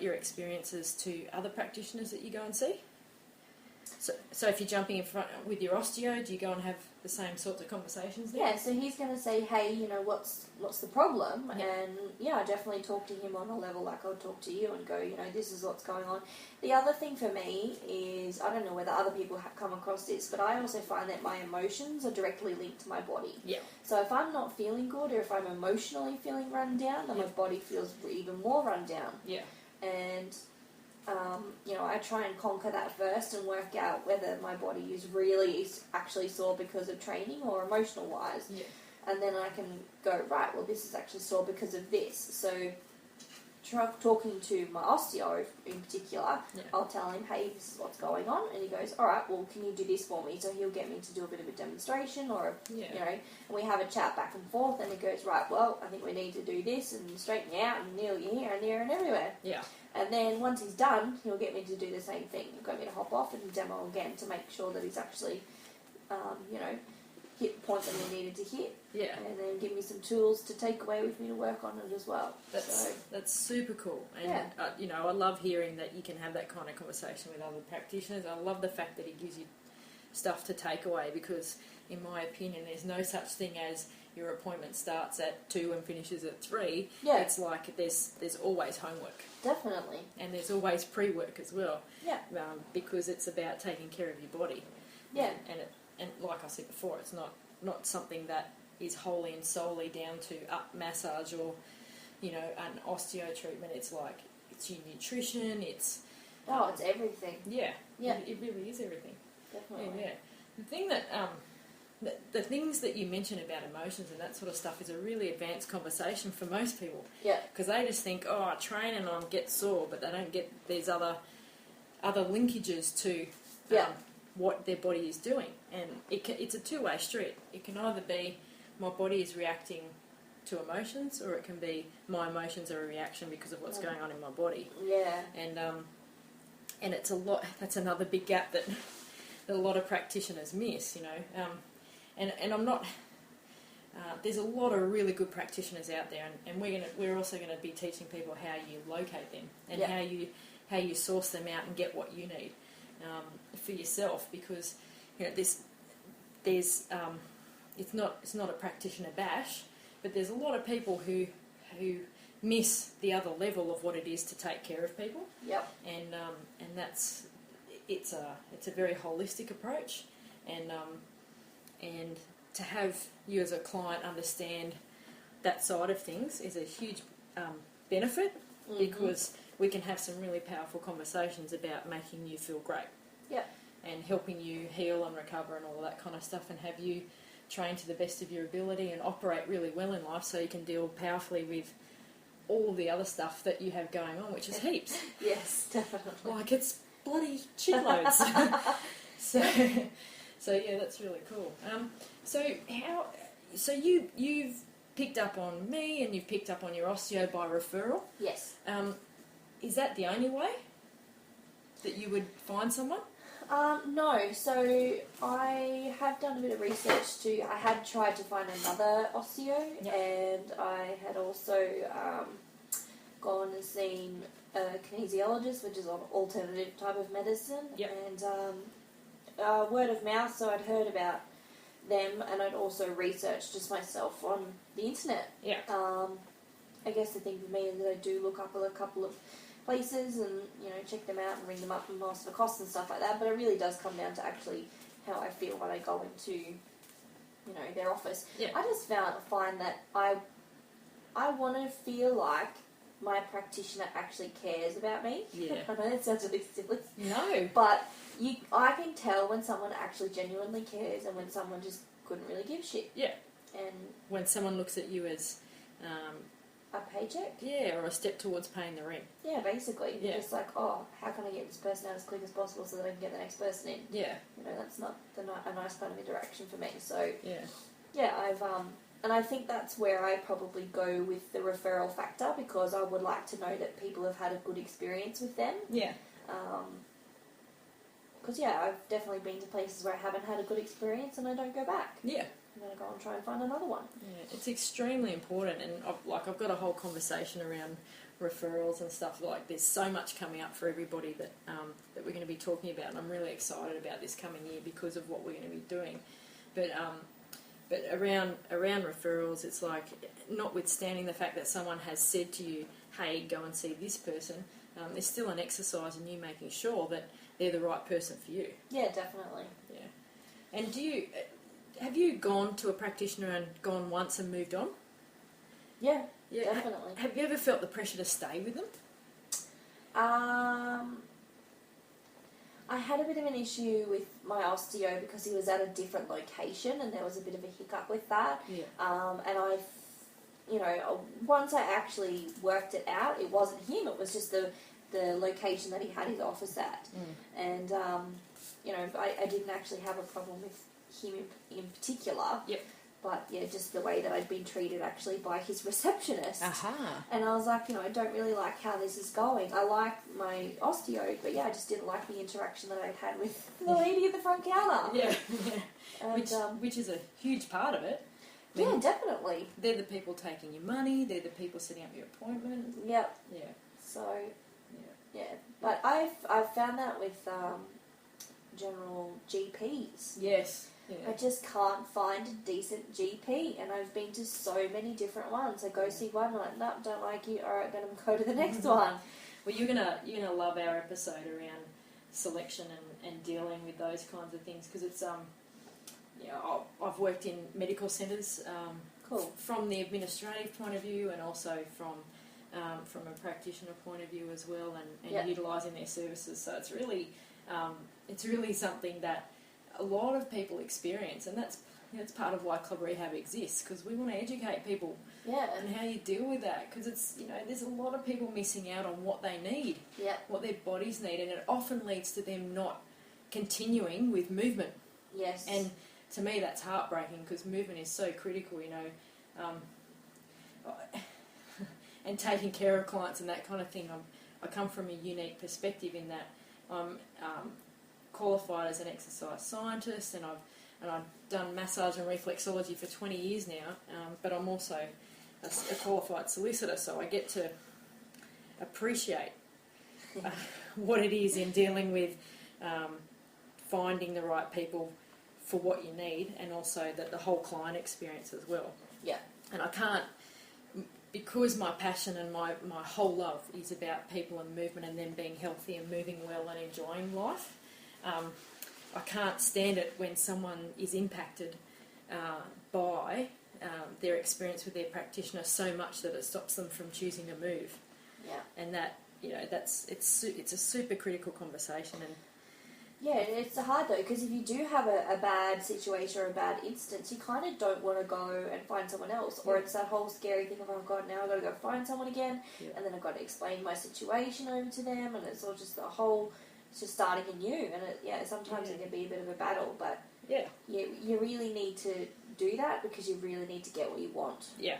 your experiences to other practitioners that you go and see? So if you're jumping in front with your osteo, do you go and have the same sorts of conversations there? Yeah, so he's going to say, hey, you know, what's the problem? Yeah. And, yeah, I definitely talk to him on a level like I would talk to you and go, you know, this is what's going on. The other thing for me is, I don't know whether other people have come across this, but I also find that my emotions are directly linked to my body. Yeah. So if I'm not feeling good or if I'm emotionally feeling run down, then my body feels even more run down. Yeah. And... you know, I try and conquer that first and work out whether my body is really actually sore because of training or emotional wise. Yeah. And then I can go, right, well, this is actually sore because of this. So talking to my osteo in particular, I'll tell him, hey, this is what's going on. And he goes, all right, well, can you do this for me? So he'll get me to do a bit of a demonstration or, you know, and we have a chat back and forth. And he goes, right, well, I think we need to do this and straighten you out and kneel you here and there and everywhere. Yeah. And then once he's done, he'll get me to do the same thing. He'll get me to hop off and demo again to make sure that he's actually, you know, hit the point that we needed to hit. Yeah. And then give me some tools to take away with me to work on it as well. That's super cool. And, you know, I love hearing that you can have that kind of conversation with other practitioners. I love the fact that he gives you stuff to take away because, in my opinion, there's no such thing as your appointment starts at 2 and finishes at 3. Yeah. It's like there's always homework. Definitely. And there's always pre-work as well. Yeah. Because it's about taking care of your body. Yeah. And like I said before, it's not something that is wholly and solely down to up massage or, you know, an osteo treatment. It's like, it's your nutrition, it's... it's everything. Yeah. Yeah. It really is everything. Definitely. Yeah. The thing that... The things that you mention about emotions and that sort of stuff is a really advanced conversation for most people. Yeah. Because they just think, I train and I get sore, but they don't get these other linkages to what their body is doing. And it's a two-way street. It can either be my body is reacting to emotions, or it can be my emotions are a reaction because of what's going on in my body. Yeah. And it's a lot. That's another big gap that a lot of practitioners miss. You know. And I'm not. There's a lot of really good practitioners out there, and we're also going to be teaching people how you locate them and how you source them out and get what you need for yourself. Because you know there's it's not a practitioner bash, but there's a lot of people who miss the other level of what it is to take care of people. Yep. And that's it's a very holistic approach, and to have you as a client understand that side of things is a huge benefit, because we can have some really powerful conversations about making you feel great. Yeah. And helping you heal and recover and all that kind of stuff, and have you train to the best of your ability and operate really well in life so you can deal powerfully with all the other stuff that you have going on, which is heaps. Yes, definitely. Like, it's bloody shitloads. So yeah, that's really cool. So you've picked up on me and you've picked up on your osteo by referral? Yes. Is that the only way that you would find someone? No, so I have done a bit of research too. I had tried to find another osteo, and I had also gone and seen a kinesiologist, which is an alternative type of medicine, and word of mouth, so I'd heard about them, and I'd also researched just myself on the internet. Yeah. I guess the thing for me is that I do look up a couple of places and, you know, check them out and ring them up and ask for costs and stuff like that, but it really does come down to actually how I feel when I go into, you know, their office. Yeah. I just find that I want to feel like my practitioner actually cares about me. Yeah. I know that sounds really silly. No. But I can tell when someone actually genuinely cares and when someone just couldn't really give a shit. Yeah. And when someone looks at you as a paycheck? Yeah, or a step towards paying the rent. Yeah, basically. Yeah. Just like, oh, how can I get this person out as quick as possible so that I can get the next person in? Yeah. You know, that's not a nice kind of interaction for me. So, yeah, I've, and I think that's where I probably go with the referral factor, because I would like to know that people have had a good experience with them. Yeah. Because, yeah, I've definitely been to places where I haven't had a good experience and I don't go back. Yeah. I'm going to go and try and find another one. Yeah, it's extremely important, and I've got a whole conversation around referrals and stuff. Like, there's so much coming up for everybody that that we're going to be talking about, and I'm really excited about this coming year because of what we're going to be doing. But around referrals, it's like, notwithstanding the fact that someone has said to you, hey, go and see this person, there's still an exercise in you making sure that they're the right person for you. Yeah, definitely. Yeah. And have you gone to a practitioner and gone once and moved on? Yeah, definitely. Have you ever felt the pressure to stay with them? I had a bit of an issue with my osteo because he was at a different location, and there was a bit of a hiccup with that. Yeah. And once I actually worked it out, it wasn't him. It was just the location that he had his office at. And I didn't actually have a problem with him in particular. Yep. But yeah, just the way that I'd been treated actually by his receptionist. Aha. And I was like, I don't really like how this is going. I like my osteo, but yeah, I just didn't like the interaction that I'd had with the lady at the front counter. Yeah. And, which is a huge part of it. I yeah, mean, definitely. They're the people taking your money. They're the people setting up your appointment. Yep. Yeah. So, yeah. But I've found that with general GPs. Yes. Yeah. I just can't find a decent GP, and I've been to so many different ones. I go see one, I'm like, no, don't like you. All right, then I'm go to the next one. Well, you're gonna love our episode around selection and dealing with those kinds of things, because it's I've worked in medical centres. Cool. From the administrative point of view, and also from a practitioner point of view as well, and utilising their services. So it's really something that a lot of people experience, and that's part of why Club Rehab exists, because we want to educate people on how you deal with that, because it's there's a lot of people missing out on what they need, what their bodies need, and it often leads to them not continuing with movement. Yes. And to me, that's heartbreaking, because movement is so critical, and taking care of clients and that kind of thing. I come from a unique perspective in that I'm qualified as an exercise scientist, and I've done massage and reflexology for 20 years now, but I'm also a qualified solicitor, so I get to appreciate what it is in dealing with finding the right people for what you need, and also the whole client experience as well. Yeah. And I can't, because my passion and my whole love is about people and movement and them being healthy and moving well and enjoying life, I can't stand it when someone is impacted by their experience with their practitioner so much that it stops them from choosing to move. Yeah. And that, it's a super critical conversation. And yeah, it's hard though, because if you do have a bad situation or a bad instance, you kind of don't want to go and find someone else, or it's that whole scary thing of, oh God, now I've got to go find someone again, and then I've got to explain my situation over to them, and it's all just it's just starting anew, and sometimes it can be a bit of a battle, but you really need to do that, because you really need to get what you want. Yeah.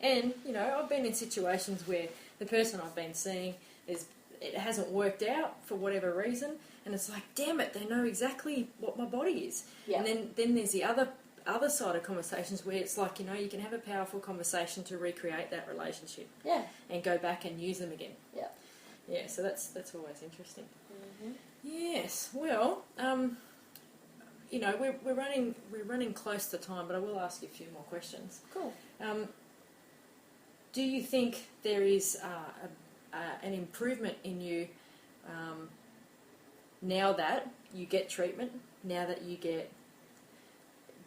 And, I've been in situations where the person I've been seeing it hasn't worked out for whatever reason, and it's like, damn it, they know exactly what my body is. Yeah. And then there's the other side of conversations where it's like, you can have a powerful conversation to recreate that relationship. Yeah. And go back and use them again. Yeah. Yeah, so that's always interesting. Mm-hmm. Yes. Well, we're running close to time, but I will ask you a few more questions. Cool. Do you think there is an improvement in you now that you get treatment, now that you get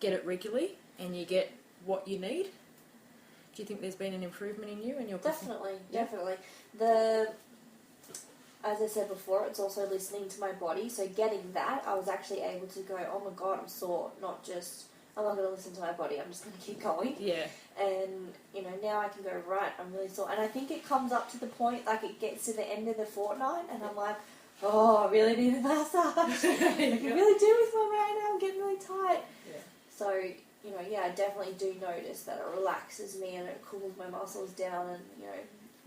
it regularly and you get what you need? Do you think there's been an improvement in you and your Definitely. As I said before, it's also listening to my body. So getting that, I was actually able to go, oh my God, I'm sore. Not just, I'm not going to listen to my body, I'm just going to keep going. Yeah. And, now I can go, right, I'm really sore. And I think it comes up to the point, like it gets to the end of the fortnight, and I'm like, oh, I really need a massage. I can really do with one right now, I'm getting really tight. Yeah. So, I definitely do notice that it relaxes me and it cools my muscles down and,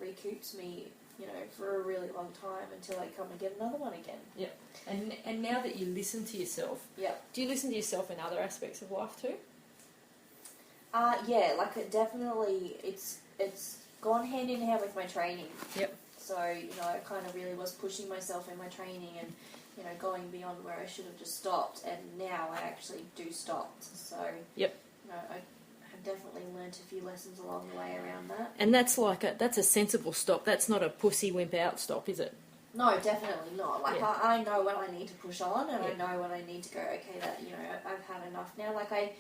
recoups me, for a really long time until I come and get another one again. Yep. And now that you listen to yourself, do you listen to yourself in other aspects of life too? Yeah, like it definitely, it's gone hand in hand with my training. Yep. So, I kind of really was pushing myself in my training and, going beyond where I should have just stopped. And now I actually do stop. So, yep. I have definitely learnt a few lessons along the way around that. And that's that's a sensible stop. That's not a pussy wimp out stop, is it? No, definitely not. Like, yeah. I know when I need to push on, and yeah. I know when I need to go, okay, that, I've had enough now. Like, I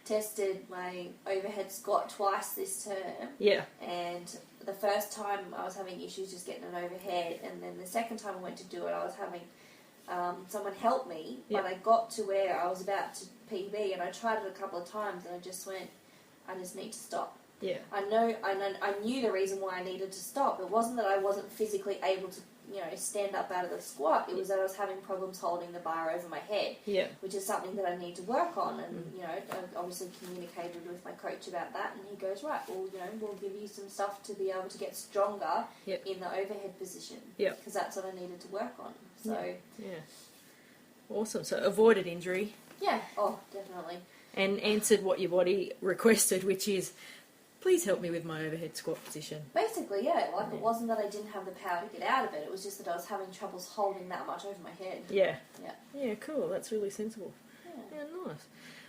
tested my overhead squat twice this term. Yeah. And the first time I was having issues just getting an overhead, and then the second time I went to do it, I was having someone help me, yep. but I got to where I was about to PB, and I tried it a couple of times, and I just went, I just need to stop. Yeah. I knew the reason why I needed to stop. It wasn't that I wasn't physically able to, stand up out of the squat. It was that I was having problems holding the bar over my head, yeah. which is something that I need to work on. And, I obviously communicated with my coach about that, and he goes, right, well, we'll give you some stuff to be able to get stronger yep. in the overhead position. Yep. Because that's what I needed to work on. So yeah. Awesome. So avoided injury. Yeah. Oh, definitely. And answered what your body requested, which is, please help me with my overhead squat position. Basically, yeah. Like, it wasn't that I didn't have the power to get out of it. It was just that I was having troubles holding that much over my head. Yeah. Yeah. Yeah, cool. That's really sensible. Yeah. Yeah, nice.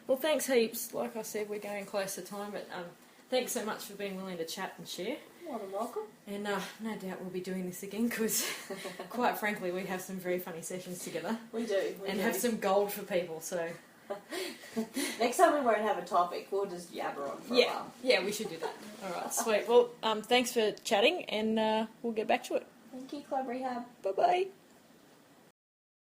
Well, thanks heaps. Like I said, we're going close to time, but thanks so much for being willing to chat and share. More than welcome. And no doubt we'll be doing this again because, quite frankly, we have some very funny sessions together. We do. And have some gold for people, so... Next time we won't have a topic, we'll just yabber on for a while. Yeah, we should do that. All right, sweet. Well, thanks for chatting, and we'll get back to it. Thank you, Club Rehab. Bye-bye.